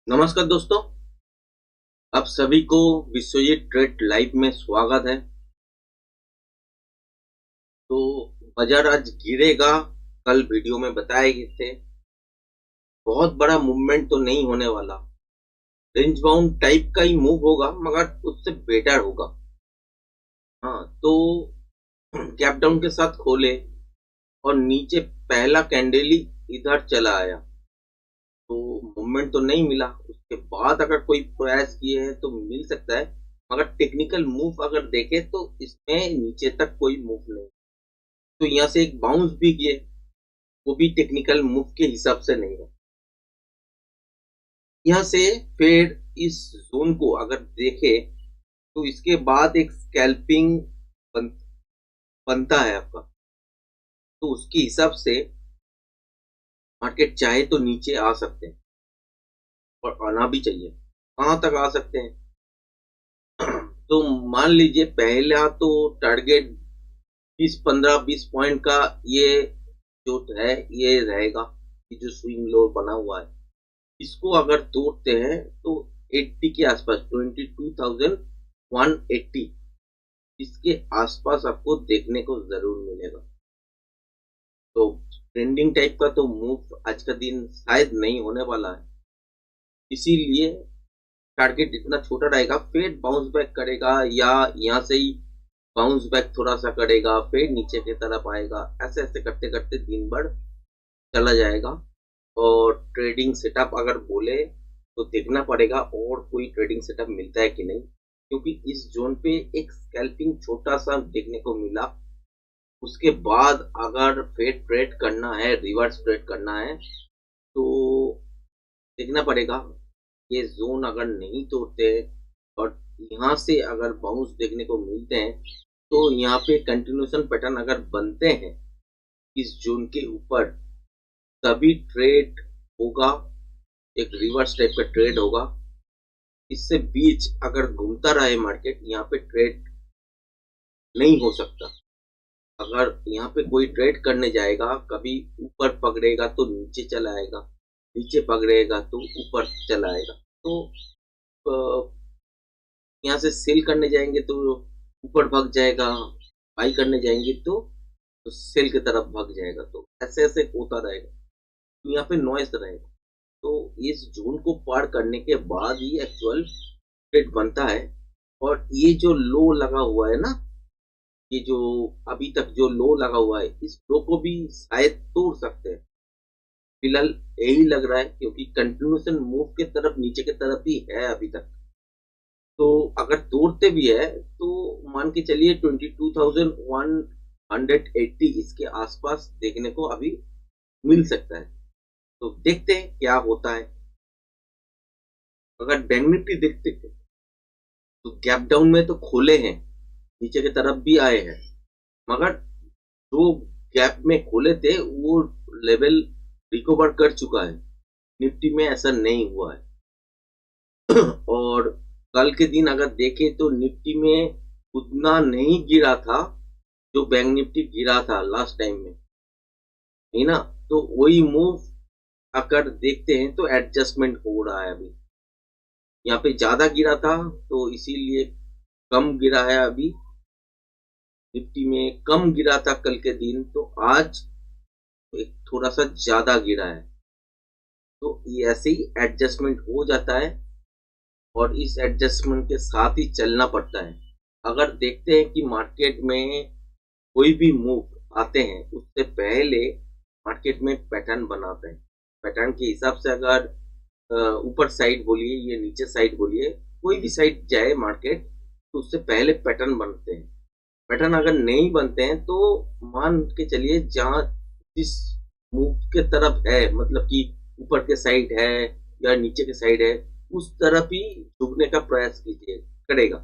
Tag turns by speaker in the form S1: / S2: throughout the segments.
S1: नमस्कार दोस्तों, आप सभी को विश्वजीत ट्रेड लाइव में स्वागत है। तो बाजार आज गिरेगा, कल वीडियो में बताए गए थे। बहुत बड़ा मूवमेंट तो नहीं होने वाला, रेंज बाउंड टाइप का ही मूव होगा, मगर उससे बेटर होगा। हाँ, तो गैप डाउन के साथ खोले और नीचे पहला कैंडल ही इधर चला आया, तो मूवमेंट तो नहीं मिला। उसके बाद अगर कोई प्रयास किए हैं तो मिल सकता है, मगर टेक्निकल मूव अगर देखे तो इसमें नीचे तक कोई मूव नहीं। तो यहाँ से एक बाउंस भी किए, वो भी टेक्निकल मूव के हिसाब से नहीं है। यहाँ से फिर इस जोन को अगर देखे तो इसके बाद एक स्कैल्पिंग बनता है आपका, तो उसके हिसाब से मार्केट चाहे तो नीचे आ सकते हैं और आना भी चाहिए। कहाँ तक आ सकते हैं? तो मान लीजिए पहला तो टारगेट 20 पॉइंट का ये जो है ये रहेगा, ये जो स्विंग लो बना हुआ है, इसको अगर तोड़ते हैं तो 80 के आसपास 22,180 इसके आसपास आपको देखने को जरूर मिलेगा। तो ट्रेंडिंग टाइप का तो मूव आज का दिन शायद नहीं होने वाला है, इसीलिए टारगेट इतना छोटा रहेगा। फिर बाउंस बैक करेगा या यहाँ से ही बाउंस बैक थोड़ा सा करेगा, फिर नीचे की तरफ आएगा, ऐसे ऐसे करते करते दिन भर चला जाएगा। और ट्रेडिंग सेटअप अगर बोले तो देखना पड़ेगा और कोई ट्रेडिंग सेटअप मिलता है कि नहीं, क्योंकि इस जोन पे एक स्कैल्पिंग छोटा सा देखने को मिला। उसके बाद अगर फिर ट्रेड करना है, रिवर्स ट्रेड करना है, तो देखना पड़ेगा। ये जोन अगर नहीं तोड़ते और यहाँ से अगर बाउंस देखने को मिलते हैं तो यहाँ पे कंटिन्यूशन पैटर्न अगर बनते हैं इस जोन के ऊपर, तभी ट्रेड होगा, एक रिवर्स टाइप का ट्रेड होगा। इससे बीच अगर घूमता रहे मार्केट, यहाँ पे ट्रेड नहीं हो सकता। अगर यहाँ पे कोई ट्रेड करने जाएगा, कभी ऊपर पकड़ेगा तो नीचे चला आएगा, नीचे पकड़ेगा तो ऊपर चला आएगा। तो यहाँ से सेल करने जाएंगे तो ऊपर भाग जाएगा, बाई करने जाएंगे तो सेल की तरफ भाग जाएगा। तो ऐसे ऐसे होता रहेगा, तो यहाँ पे नॉइस रहेगा। तो इस जोन को पार करने के बाद ही एक्चुअल ट्रेड बनता है। और ये जो लो लगा हुआ है ना, ये जो अभी तक जो लो लगा हुआ है, इस लो को भी शायद तोड़ सकते हैं। फिलहाल यही लग रहा है, क्योंकि कंटिन्यूशन मूव के तरफ नीचे के तरफ ही है अभी तक। तो अगर तोड़ते भी है तो मान के चलिए 22,180 इसके आसपास देखने को अभी मिल सकता है। तो देखते हैं क्या होता है। अगर बैंक निफ्टी देखते हैं तो गैप डाउन में तो खोले हैं, नीचे की तरफ भी आए हैं, मगर जो गैप में खोले थे वो लेवल रिकवर कर चुका है। निफ्टी में ऐसा नहीं हुआ है। और कल के दिन अगर देखें तो निफ्टी में उतना नहीं गिरा था जो बैंक निफ्टी गिरा था लास्ट टाइम में, है ना। तो वही मूव अगर देखते हैं तो एडजस्टमेंट हो रहा है। अभी यहाँ पे ज्यादा गिरा था तो इसीलिए कम गिरा है। अभी निफ्टी में कम गिरा था कल के दिन, तो आज एक थोड़ा सा ज्यादा गिरा है। तो ये ऐसे ही एडजस्टमेंट हो जाता है और इस एडजस्टमेंट के साथ ही चलना पड़ता है। अगर देखते हैं कि मार्केट में कोई भी मूव आते हैं, उससे पहले मार्केट में पैटर्न बनाते हैं। पैटर्न के हिसाब से अगर ऊपर साइड बोलिए या नीचे साइड बोलिए, कोई भी साइड जाए मार्केट, तो उससे पहले पैटर्न बनते हैं। पैटर्न अगर नहीं बनते हैं तो मान के चलिए जहां जिस मूव के तरफ है, मतलब कि ऊपर के साइड है या नीचे के साइड है, उस तरफ ही झुकने का प्रयास कीजिए करेगा।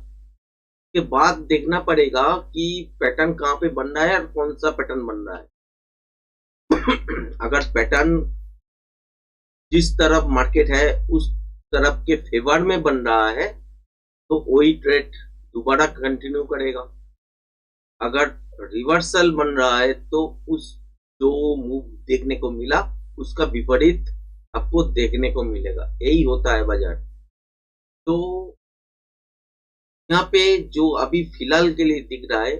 S1: के बाद देखना पड़ेगा कि पैटर्न कहाँ पे बन रहा है और कौन सा पैटर्न बन रहा है। अगर पैटर्न जिस तरफ मार्केट है उस तरफ के फेवर में बन रहा है तो वही ट्रेड दोबारा कंटिन्यू करेगा। अगर रिवर्सल बन रहा है तो उस जो मूव देखने को मिला उसका विपरीत आपको देखने को मिलेगा। यही होता है बाजार। तो यहाँ पे जो अभी फिलहाल के लिए दिख रहा है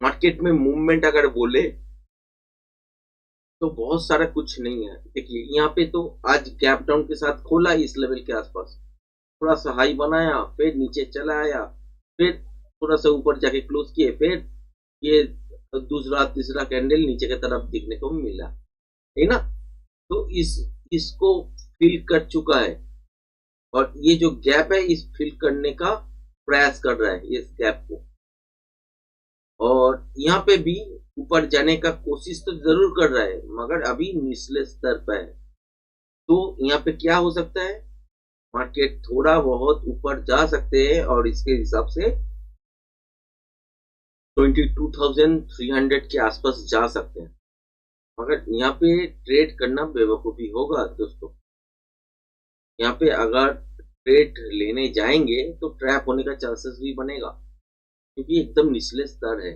S1: मार्केट में मूवमेंट अगर बोले तो बहुत सारा कुछ नहीं है। देखिए यहाँ पे तो आज गैप डाउन के साथ खोला इस लेवल के आसपास, थोड़ा सा हाई बनाया, फिर नीचे चला आया, फिर थोड़ा सा ऊपर जाके क्लोज किए, फिर ये दूसरा तीसरा कैंडल नीचे की तरफ दिखने को मिला है ना। तो इसको फिल कर चुका है और ये जो गैप है इस फिल करने का प्रयास कर रहा है इस गैप को, और यहाँ पे भी ऊपर जाने का कोशिश तो जरूर कर रहा है मगर अभी निचले स्तर पर है। तो यहाँ पे क्या हो सकता है, मार्केट थोड़ा बहुत ऊपर जा सकते हैं और इसके हिसाब से 22,300 के आसपास जा सकते हैं, मगर यहाँ पे ट्रेड करना बेवकूफी होगा दोस्तों। यहाँ पे अगर ट्रेड लेने जाएंगे तो ट्रैप होने का चांसेस भी बनेगा क्योंकि एकदम निचले स्तर है।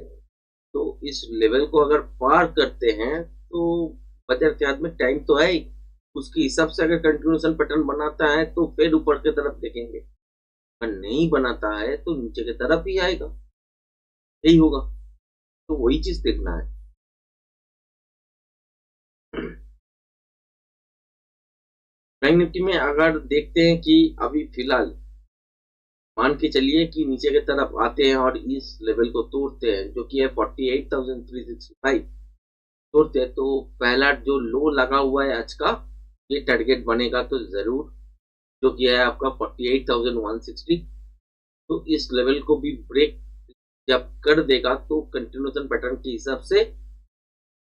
S1: तो इस लेवल को अगर पार करते हैं तो बाजार के हाथ में टाइम तो है ही, उसके हिसाब से अगर कंटिन्यूएशन पैटर्न बनाता है तो फिर ऊपर की तरफ देखेंगे, अगर नहीं बनाता है तो नीचे की तरफ ही आएगा, यही होगा। तो वही चीज देखना है। बैंक निफ्टी में अगर देखते हैं कि अभी फिलहाल मान के चलिए कि नीचे की तरफ आते हैं और इस लेवल को तोड़ते हैं जो कि है 48,365 तोड़ते हैं, तो पहला जो लो लगा हुआ है आज का ये टारगेट बनेगा तो जरूर, जो कि है आपका 48,160। तो इस लेवल को भी ब्रेक जब कर देगा तो कंटिन्यूएशन पैटर्न के हिसाब से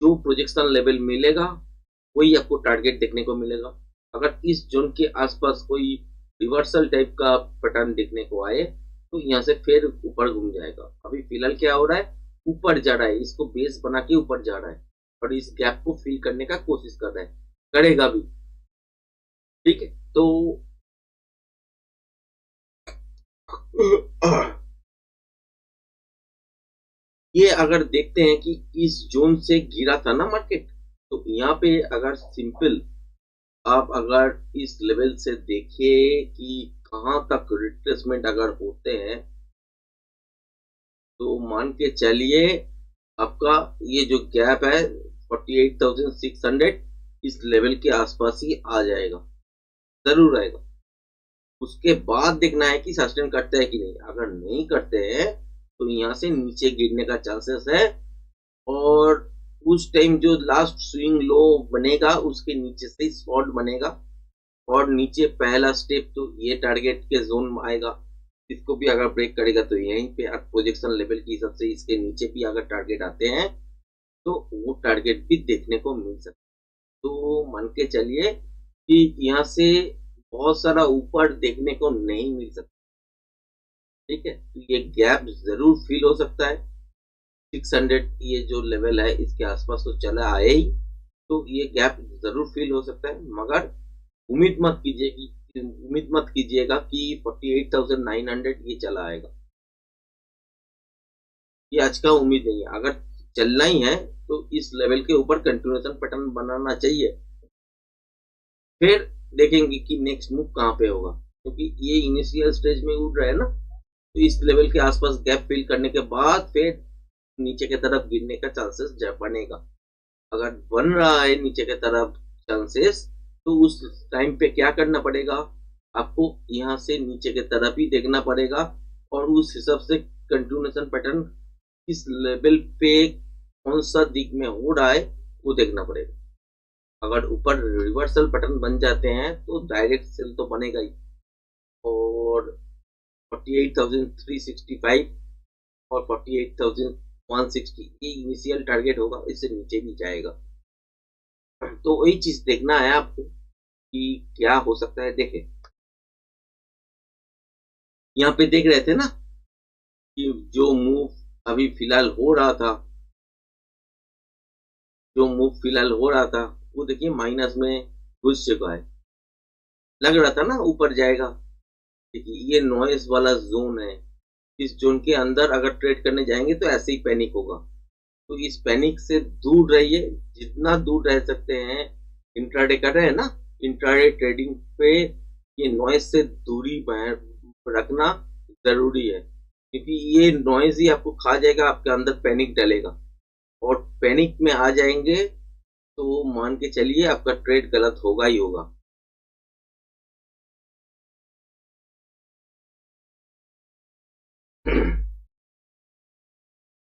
S1: जो प्रोजेक्शन लेवल मिलेगा वही आपको टारगेट देखने को मिलेगा। अगर इस जोन के आसपास कोई रिवर्सल टाइप का पैटर्न देखने को आए तो यहाँ से फिर ऊपर घूम जाएगा। अभी फिलहाल क्या हो रहा है, ऊपर जा रहा है, इसको बेस बना के ऊपर जा रहा है और इस गैप को फिल करने का कोशिश कर रहा है, करेगा भी, ठीक है। तो ये अगर देखते हैं कि इस जोन से गिरा था ना मार्केट, तो यहाँ पे अगर सिंपल आप अगर इस लेवल से देखिए कि कहां तक रिट्रेसमेंट अगर होते हैं तो मान के चलिए आपका ये जो गैप है 48,600 इस लेवल के आसपास ही आ जाएगा, जरूर आएगा। उसके बाद देखना है कि सस्टेन करते हैं कि नहीं। अगर नहीं करते हैं तो यहाँ से नीचे गिरने का चांसेस है और उस टाइम जो लास्ट स्विंग लो बनेगा उसके नीचे से शॉर्ट बनेगा और नीचे पहला स्टेप तो ये टारगेट के जोन में आएगा। इसको भी अगर ब्रेक करेगा तो यहीं पे प्रोजेक्शन लेवल के हिसाब से इसके नीचे भी अगर टारगेट आते हैं तो वो टारगेट भी देखने को मिल सकता है। तो मान के चलिए कि यहाँ से बहुत सारा ऊपर देखने को नहीं मिल सकता, ठीक है। तो ये गैप जरूर फील हो सकता है 600 ये जो लेवल है इसके आसपास तो चला आए ही, तो ये गैप जरूर फील हो सकता है, मगर उम्मीद मत कीजिएगा कि 48,900 ये चला आएगा, ये आज का उम्मीद नहीं है। अगर चलना ही है तो इस लेवल के ऊपर कंटिन्यूएशन पैटर्न बनाना चाहिए, फिर देखेंगे कि नेक्स्ट मूव कहां पे होगा, क्योंकि ये इनिशियल स्टेज में उड़ रहा है ना। तो इस लेवल के आसपास गैप फिल करने के बाद फिर नीचे की तरफ गिरने का चांसेस बनेगा। अगर बन रहा है नीचे की तरफ चांसेस तो उस टाइम पे क्या करना पड़ेगा, आपको यहाँ से नीचे की तरफ ही देखना पड़ेगा और उस हिसाब से कंटिन्यूएशन पैटर्न इस लेवल पे कौन सा दिग में हो रहा है वो देखना पड़ेगा। अगर ऊपर रिवर्सल पैटर्न बन जाते हैं तो डायरेक्ट सेल तो बनेगा ही और 48,365 और 48,160 ये इनिशियल टारगेट होगा, इससे नीचे भी जाएगा। तो वही चीज देखना है आपको कि क्या हो सकता है। देखें यहाँ पे देख रहे थे ना कि जो मूव अभी फिलहाल हो रहा था, वो देखिए माइनस में घुस चुका है, लग रहा था ना ऊपर जाएगा। देखिए ये नॉइस वाला जोन है, इस जोन के अंदर अगर ट्रेड करने जाएंगे तो ऐसे ही पैनिक होगा। तो इस पैनिक से दूर रहिए, जितना दूर रह सकते हैं। इंट्राडे कर रहे हैं ना इंट्राडे ट्रेडिंग पे ये नॉइज से दूरी रखना जरूरी है, क्योंकि ये नॉइज ही आपको खा जाएगा, आपके अंदर पैनिक डालेगा और पैनिक में आ जाएंगे तो मान के चलिए आपका ट्रेड गलत होगा ही होगा।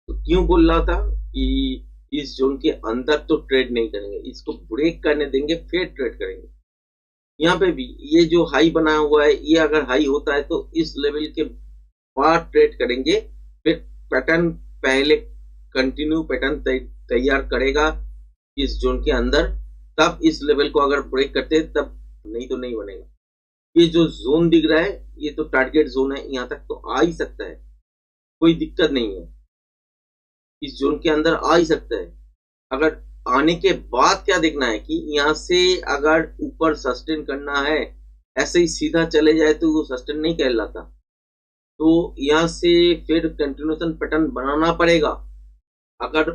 S1: तो क्यों बोल रहा था कि इस जोन के अंदर तो ट्रेड नहीं करेंगे, इसको ब्रेक करने देंगे फिर ट्रेड करेंगे। यहाँ पे भी ये जो हाई बना हुआ है, ये अगर हाई होता है तो इस लेवल के बाद ट्रेड करेंगे, फिर पैटर्न पहले कंटिन्यू पैटर्न तैयार करेगा इस जोन के अंदर, तब इस लेवल को अगर ब्रेक करते हैं तब, नहीं तो नहीं बनेगा। ये जो जोन दिख रहा है ये तो टारगेट जोन है, यहाँ तक तो आ ही सकता है, कोई दिक्कत नहीं है, इस जोन के अंदर आ ही सकता है। अगर आने के बाद क्या देखना है कि यहाँ से अगर ऊपर सस्टेन करना है, ऐसे ही सीधा चले जाए तो वो सस्टेन नहीं कहलाता, तो यहाँ से फिर कंटिन्यूएशन पैटर्न बनाना पड़ेगा। अगर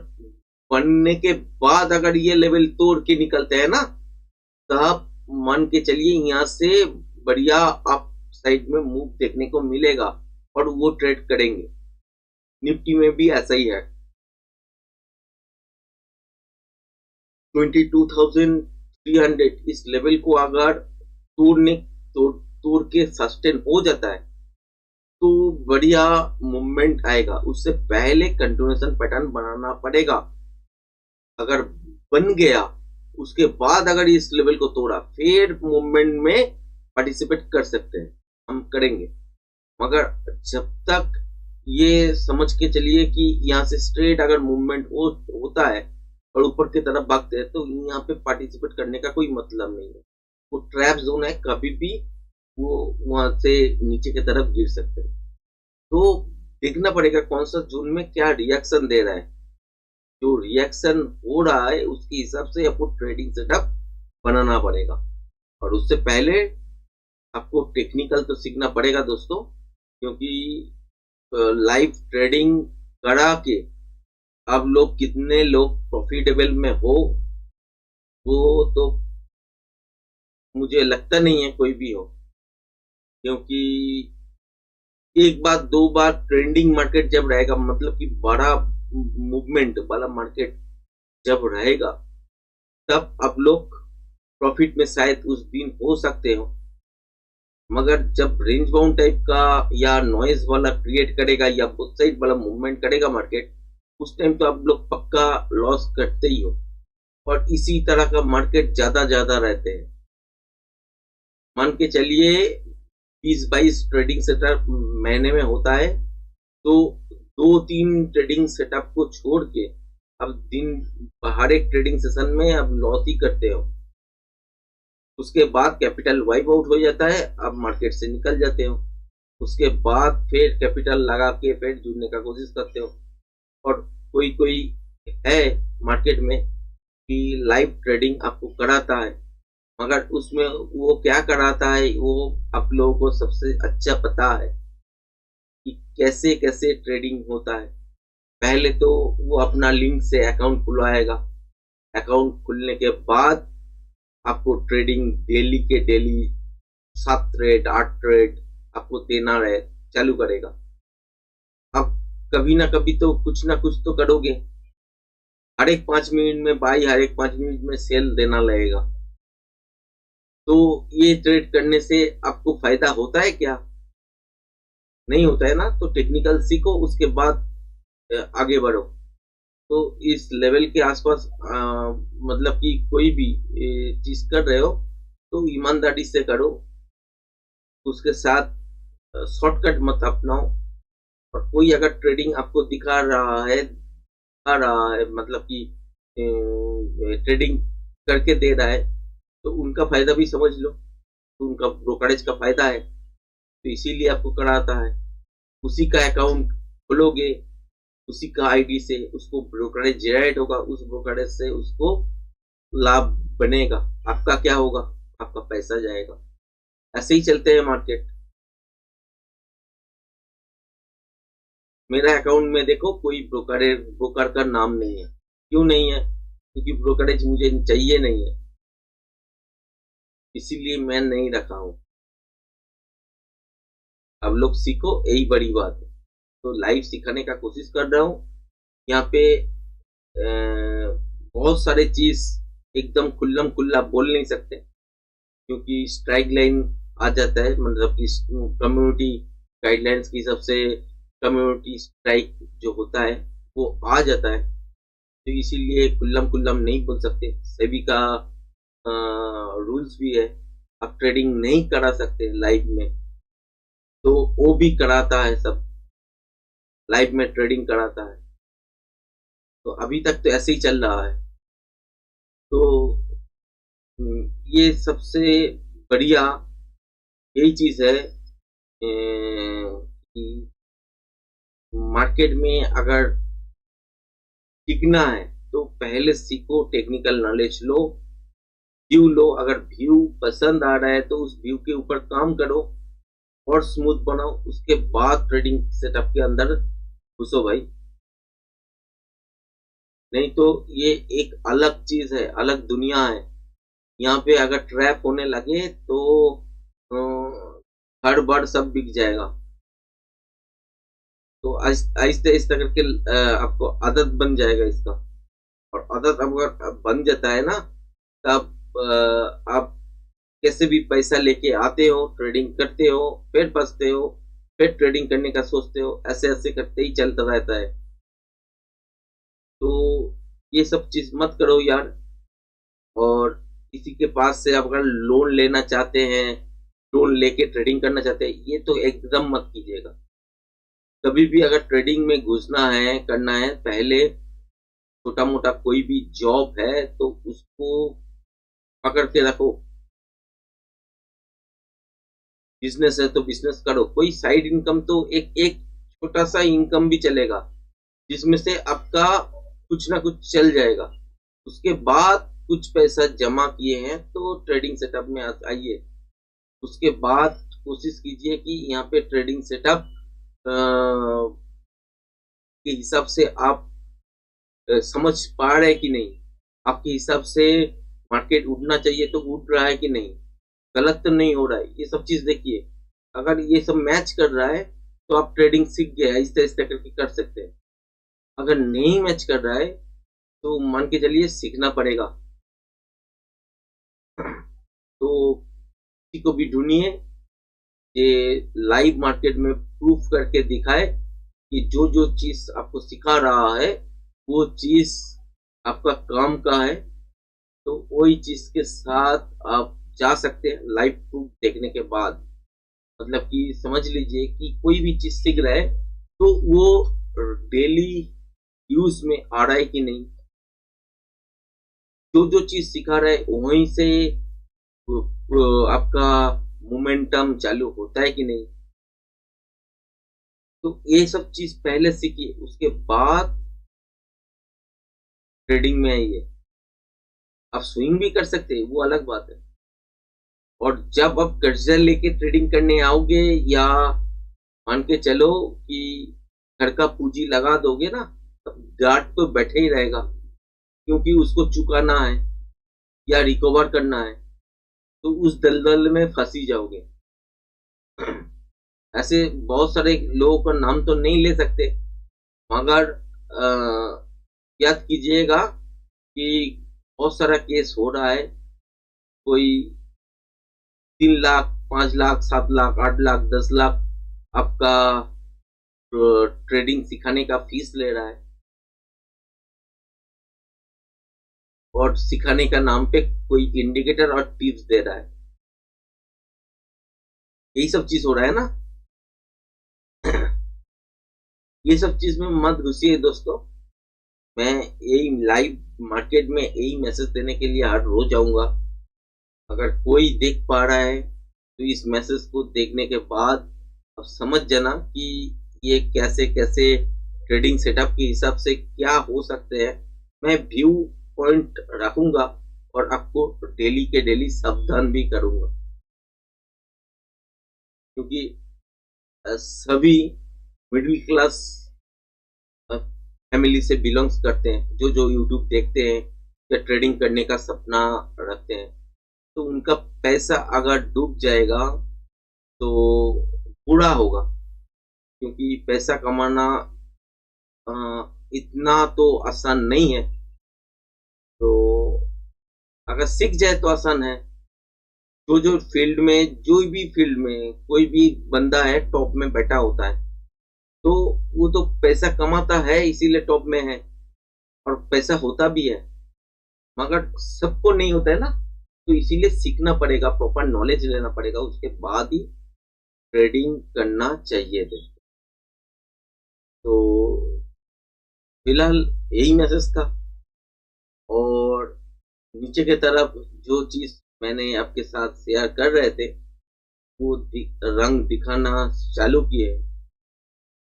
S1: बनने के बाद अगर ये लेवल तोड़ के निकलते हैं ना, तब मान के चलिए यहाँ से बढ़िया अप साइड में मूव देखने को मिलेगा और वो ट्रेड करेंगे। निफ्टी में भी ऐसा ही है, 22,300 इस लेवल को अगर तोड़ के सस्टेन हो जाता है तो बढ़िया मूवमेंट आएगा। उससे पहले कंटिन्यूएशन पैटर्न बनाना पड़ेगा। अगर बन गया उसके बाद अगर इस लेवल को तोड़ा फिर मूवमेंट में पार्टिसिपेट कर सकते हैं, हम करेंगे। मगर जब तक ये समझ के चलिए कि यहाँ से स्ट्रेट अगर मूवमेंट होता है और ऊपर की तरफ भागते हैं तो यहाँ पे पार्टिसिपेट करने का कोई मतलब नहीं है। वो ट्रैप जोन है, कभी भी वो वहां से नीचे की तरफ गिर सकते हैं। तो देखना पड़ेगा कौन सा जोन में क्या रिएक्शन दे रहा है। जो रिएक्शन हो रहा है उसके हिसाब से आपको ट्रेडिंग सेटअप बनाना पड़ेगा। और उससे पहले आपको टेक्निकल तो सीखना पड़ेगा दोस्तों, क्योंकि लाइव ट्रेडिंग करा के अब लोग कितने लोग प्रॉफिटेबल में हो वो तो मुझे लगता नहीं है कोई भी हो, क्योंकि एक बार दो बार ट्रेंडिंग मार्केट जब रहेगा, मतलब कि बड़ा मूवमेंट वाला मार्केट जब रहेगा, तब आप लोग प्रॉफिट में शायद उस दिन हो सकते हो। मगर जब रेंज बाउंड टाइप का या नॉइज वाला क्रिएट करेगा या बोथ साइड वाला मूवमेंट करेगा मार्केट, उस टाइम तो आप लोग पक्का लॉस करते ही हो। और इसी तरह का मार्केट ज्यादा रहते हैं। मान के चलिए 20-22 ट्रेडिंग सेटअप महीने में होता है, तो 2-3 ट्रेडिंग सेटअप को छोड़ के अब दिन हर एक ट्रेडिंग सेशन में अब लॉस ही करते हो। उसके बाद कैपिटल वाइप आउट हो जाता है, अब मार्केट से निकल जाते हो। उसके बाद फिर कैपिटल लगा के फिर जुड़ने का कोशिश करते हो। और कोई है मार्केट में कि लाइव ट्रेडिंग आपको कराता है, मगर उसमें वो क्या कराता है वो आप लोगों को सबसे अच्छा पता है कि कैसे कैसे ट्रेडिंग होता है। पहले तो वो अपना लिंक से अकाउंट खुलवाएगा, अकाउंट खुलने के बाद आपको ट्रेडिंग डेली के डेली 7 ट्रेड 8 ट्रेड आपको देना रहे चालू करेगा। अब कभी ना कभी तो कुछ ना कुछ तो करोगे, हर एक 5 मिनट में बाई, हर एक 5 मिनट में सेल देना लगेगा। तो ये ट्रेड करने से आपको फायदा होता है क्या? नहीं होता है ना। तो टेक्निकल सीखो, उसके बाद आगे बढ़ो। तो इस लेवल के आसपास मतलब कि कोई भी चीज कर रहे हो तो ईमानदारी से करो, उसके साथ शॉर्टकट मत अपनाओ। और कोई अगर ट्रेडिंग आपको दिखा रहा है मतलब कि ट्रेडिंग करके दे रहा है, तो उनका फायदा भी समझ लो, तो उनका ब्रोकरेज का फायदा है, तो इसीलिए आपको कराता है। उसी का अकाउंट खोलोगे, उसी का आईडी से उसको ब्रोकरेज जनरेट होगा, उस ब्रोकरेज से उसको लाभ बनेगा। आपका क्या होगा? आपका पैसा जाएगा। ऐसे ही चलते हैं मार्केट। मेरा अकाउंट में देखो कोई ब्रोकर का नाम नहीं है। क्यों नहीं है? क्योंकि ब्रोकरेज मुझे चाहिए नहीं है। इसीलिए मैं नहीं रखा हूँ। अब लोग सीखो, यही बड़ी बात है। तो लाइव सिखाने का कोशिश कर रहा हूँ। यहाँ पे बहुत सारे चीज एकदम खुल्लम खुल्ला बोल नहीं सकते, क्योंकि स्ट्राइक लाइन आ जाता है, मतलब कि कम्युनिटी गाइडलाइंस की हिसाब से कम्युनिटी स्ट्राइक जो होता है वो आ जाता है। तो इसीलिए खुल्लम खुल्लम नहीं बोल सकते। सेबी का रूल्स भी है, आप ट्रेडिंग नहीं करा सकते लाइव में। तो वो भी कराता है, सब लाइव में ट्रेडिंग कराता है। तो अभी तक तो ऐसे ही चल रहा है। तो ये सबसे बढ़िया यही चीज है कि मार्केट में अगर टिकना है तो पहले सीखो, टेक्निकल नॉलेज लो, व्यू लो। अगर व्यू पसंद आ रहा है तो उस व्यू के ऊपर काम करो और स्मूथ बनाओ, उसके बाद ट्रेडिंग सेटअप के अंदर घुसो भाई। नहीं तो ये एक अलग चीज है, अलग दुनिया है। यहाँ पे अगर ट्रैप होने लगे तो हड़बड़ सब बिक जाएगा। तो आहिस्ते आहिस्ते करके आपको आदत बन जाएगा इसका। और आदत अगर बन जाता है ना, तब आप कैसे भी पैसा लेके आते हो, ट्रेडिंग करते हो, फिर फंसते हो, फिर ट्रेडिंग करने का सोचते हो, ऐसे ऐसे करते ही चलता रहता है। तो ये सब चीज मत करो यार। और किसी के पास से आप अगर लोन लेना चाहते हैं, लोन लेके ट्रेडिंग करना चाहते हैं, ये तो एकदम मत कीजिएगा। कभी भी अगर ट्रेडिंग में घुसना है, करना है, पहले छोटा मोटा कोई भी जॉब है तो उसको पकड़ के रखो। बिजनेस है तो बिजनेस करो, कोई साइड इनकम तो एक एक छोटा सा इनकम भी चलेगा, जिसमें से आपका कुछ ना कुछ चल जाएगा। उसके बाद कुछ पैसा जमा किए हैं तो ट्रेडिंग सेटअप में आइए। उसके बाद कोशिश कीजिए कि यहाँ पे ट्रेडिंग सेटअप के हिसाब से आप समझ पा रहे कि नहीं, आपके हिसाब से मार्केट उड़ना चाहिए तो उड़ रहा है कि नहीं, गलत तो नहीं हो रहा है, ये सब चीज देखिए। अगर ये सब मैच कर रहा है तो आप ट्रेडिंग सीख गए, आहिस्ते आहिस्ते करके कर सकते हैं। अगर नहीं मैच कर रहा है तो मान के चलिए सीखना पड़ेगा। तो किसी को भी ढूंढिए ये लाइव मार्केट में प्रूफ करके दिखाए कि जो जो चीज आपको सिखा रहा है वो चीज आपका काम का है। तो वही चीज के साथ आप जा सकते हैं लाइव प्रूफ देखने के बाद। मतलब कि समझ लीजिए कि कोई भी चीज सीख रहा है तो वो डेली यूज में आ रहा है कि नहीं, जो जो चीज सिखा रहा है वहीं से आपका मोमेंटम चालू होता है कि नहीं। तो ये सब चीज पहले सीखिए, उसके बाद ट्रेडिंग में आइए। आप स्विंग भी कर सकते हैं, वो अलग बात है। और जब आप कर्जा लेके ट्रेडिंग करने आओगे, या मान के चलो कि घर का पूंजी लगा दोगे ना, तब गार्ड तो बैठे ही रहेगा, क्योंकि उसको चुकाना है या रिकवर करना है। तो उस दलदल में फंसी जाओगे। ऐसे बहुत सारे लोगों का नाम तो नहीं ले सकते, मगर याद कीजिएगा कि बहुत सारा केस हो रहा है। कोई 3 लाख, 5 लाख, 7 लाख, 8 लाख, 10 लाख आपका ट्रेडिंग सिखाने का फीस ले रहा है, और सिखाने का नाम पे कोई इंडिकेटर और टिप्स दे रहा है। यही सब चीज हो रहा है ना। ये सब चीज में मत घुसिए दोस्तों। मैं यही लाइव मार्केट में यही मैसेज देने के लिए हर रोज आऊंगा। अगर कोई देख पा रहा है तो इस मैसेज को देखने के बाद अब समझ जाना कि ये कैसे कैसे ट्रेडिंग सेटअप के हिसाब से क्या हो सकते हैं। मैं व्यू पॉइंट रखूंगा और आपको डेली के डेली सावधान भी करूंगा, क्योंकि सभी मिडिल क्लास फैमिली से बिलोंग्स करते हैं, जो जो यूट्यूब देखते हैं या ट्रेडिंग करने का सपना रखते हैं। तो उन उनका पैसा अगर डूब जाएगा तो बुरा होगा, क्योंकि पैसा कमाना अ, इतना तो आसान नहीं है। तो अगर सीख जाए तो आसान है। जो फील्ड में, जो भी फील्ड में कोई भी बंदा है टॉप में बैठा होता है, तो वो तो पैसा कमाता है इसीलिए टॉप में है, और पैसा होता भी है, मगर सबको नहीं होता है ना। तो इसीलिए सीखना पड़ेगा, प्रॉपर नॉलेज लेना पड़ेगा, उसके बाद ही ट्रेडिंग करना चाहिए थे। तो फिलहाल यही मैसेज था। और नीचे की तरफ जो चीज मैंने आपके साथ शेयर कर रहे थे वो रंग दिखाना चालू किए,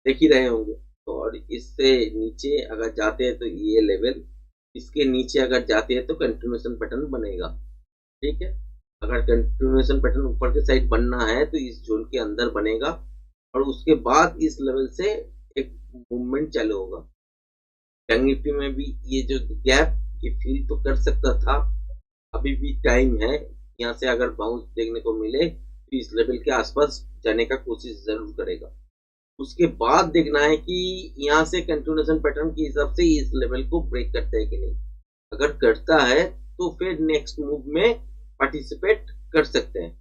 S1: देख ही रहे होंगे। तो और इससे नीचे अगर जाते हैं तो ये लेवल, इसके नीचे अगर जाते हैं तो कंटिन्यूएशन पैटर्न बनेगा। ठीक है, अगर कंटिन्यूएशन पैटर्न ऊपर के साइड बनना है तो इस जोन के अंदर बनेगा, और उसके बाद इस लेवल से एक मूवमेंट चालू होगा। बैंक निफ्टी में भी ये जो गैप ये फील तो कर सकता था, अभी भी टाइम है। यहाँ से अगर बाउंस देखने को मिले तो इस लेवल के आसपास जाने का कोशिश जरूर करेगा। उसके बाद देखना है कि यहाँ से कंटिन्यूएशन पैटर्न के हिसाब से इस लेवल को ब्रेक करता है कि नहीं। अगर करता है तो फिर नेक्स्ट मूव में पार्टिसिपेट कर सकते हैं।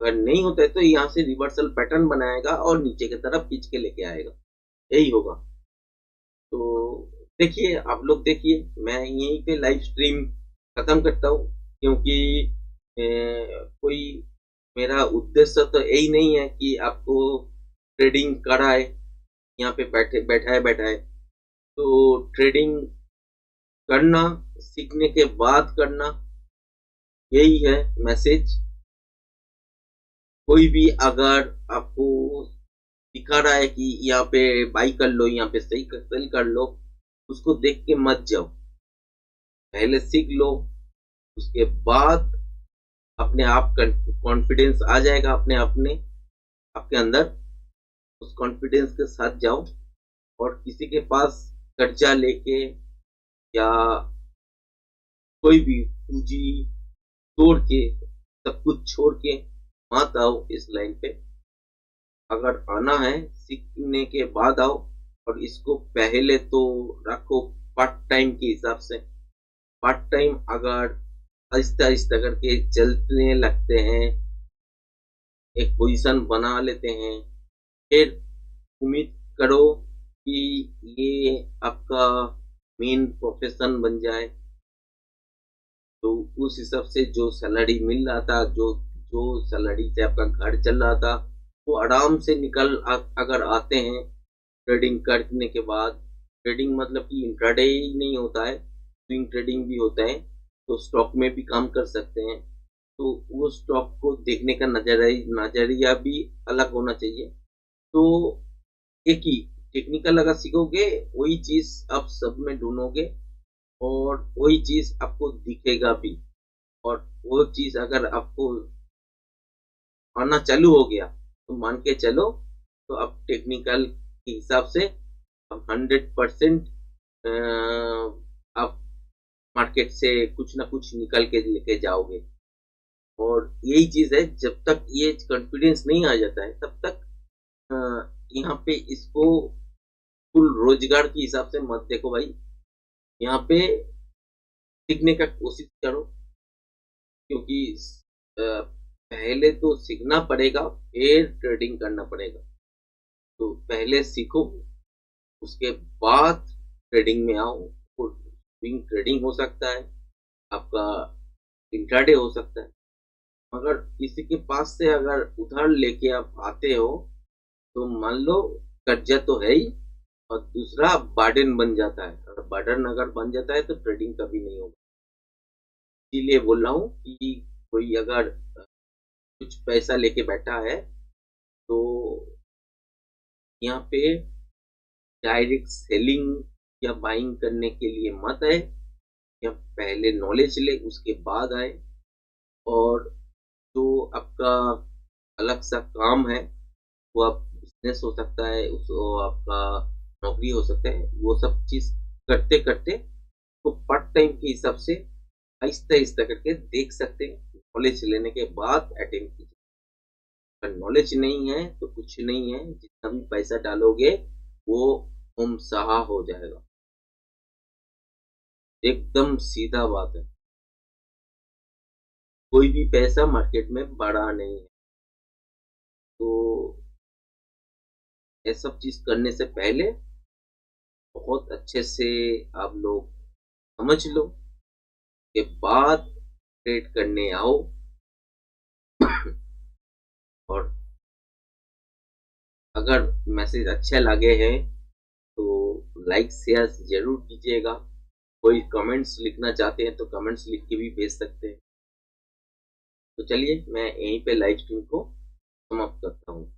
S1: अगर नहीं होता है तो यहाँ से रिवर्सल पैटर्न बनाएगा और नीचे की तरफ खींच के लेके आएगा, यही होगा। तो देखिए, आप लोग देखिए, मैं यहीं पे लाइव स्ट्रीम खत्म करता हूँ, क्योंकि कोई मेरा उद्देश्य तो यही नहीं है कि आपको ट्रेडिंग कराए, यहाँ पे बैठाए। तो ट्रेडिंग करना, सीखने के बाद करना, यही है मैसेज। कोई भी अगर आपको दिखा रहा है कि यहाँ पे बाई कर लो, यहाँ पे सेल कर लो, उसको देख के मत जाओ, पहले सीख लो। उसके बाद अपने आप कॉन्फिडेंस आ जाएगा अपने आपके अंदर। उस कॉन्फिडेंस के साथ जाओ, और किसी के पास कर्जा लेके या कोई भी पूंजी तोड़ के, सब कुछ छोड़ के मत आओ इस लाइन पे। अगर आना है सीखने के बाद आओ, और इसको पहले तो रखो पार्ट टाइम के हिसाब से। पार्ट टाइम अगर आहिस्ता आहिस्ता करके चलने लगते हैं, एक पोजीशन बना लेते हैं, फिर उम्मीद करो कि ये आपका मेन प्रोफेशन बन जाए। तो उस हिसाब से जो सैलरी मिल रहा था, जो सैलरी से आपका घर चल रहा था, वो आराम से निकल अगर आते हैं ट्रेडिंग करने के बाद। ट्रेडिंग मतलब कि इंट्राडे ही नहीं होता है, स्विंग ट्रेडिंग भी होता है, तो स्टॉक में भी काम कर सकते हैं। तो वो स्टॉक को देखने का नजरिया भी अलग होना चाहिए। तो एक ही टेक्निकल अगर सीखोगे वही चीज आप सब में ढूंढोगे, और वही चीज आपको दिखेगा भी। और वो चीज अगर आपको आना चालू हो गया तो मान के चलो, तो आप टेक्निकल के हिसाब से आप 100% आप मार्केट से कुछ ना कुछ निकल के लेके जाओगे। और यही चीज है, जब तक ये कॉन्फिडेंस नहीं आ जाता है तब तक यहाँ पे इसको फुल रोजगार के हिसाब से मत देखो भाई। यहाँ पे सीखने का कोशिश करो, क्योंकि पहले तो सीखना पड़ेगा, फिर ट्रेडिंग करना पड़ेगा। तो पहले सीखो, उसके बाद ट्रेडिंग में आओ। स्विंग ट्रेडिंग हो सकता है, आपका इंट्राडे हो सकता है। अगर किसी के पास से अगर उधार लेके आप आते हो तो मान लो कर्जा तो है ही, और दूसरा बर्डन बन जाता है। और बर्डन अगर बन जाता है तो ट्रेडिंग कभी नहीं होगा। इसीलिए बोल रहा हूँ कि कोई अगर कुछ पैसा लेके बैठा है तो यहाँ पे डायरेक्ट सेलिंग या बाइंग करने के लिए मत आए, या पहले नॉलेज ले उसके बाद आए। और जो आपका अलग सा काम है, वो आप बिजनेस हो सकता है, उसको आपका नौकरी हो सकता है, वो सब चीज करते करते तो पार्ट टाइम के हिसाब से आहिस्ता आहिस्ता करके देख सकते हैं, नॉलेज लेने के बाद अटेम्प्ट कीजिए। अगर नॉलेज नहीं है तो कुछ नहीं है, जितना भी पैसा डालोगे वो ओम सहा हो जाएगा। एकदम सीधा बात है। कोई भी पैसा मार्केट में बड़ा नहीं है। तो ये सब चीज करने से पहले बहुत अच्छे से आप लोग समझ लो, के बाद ट्रेड करने आओ। और अगर मैसेज अच्छे लगे हैं तो लाइक शेयर जरूर कीजिएगा। कोई कमेंट्स लिखना चाहते हैं तो कमेंट्स लिख के भी भेज सकते हैं। तो चलिए मैं यहीं पे लाइव स्ट्रीम को समाप्त करता हूँ।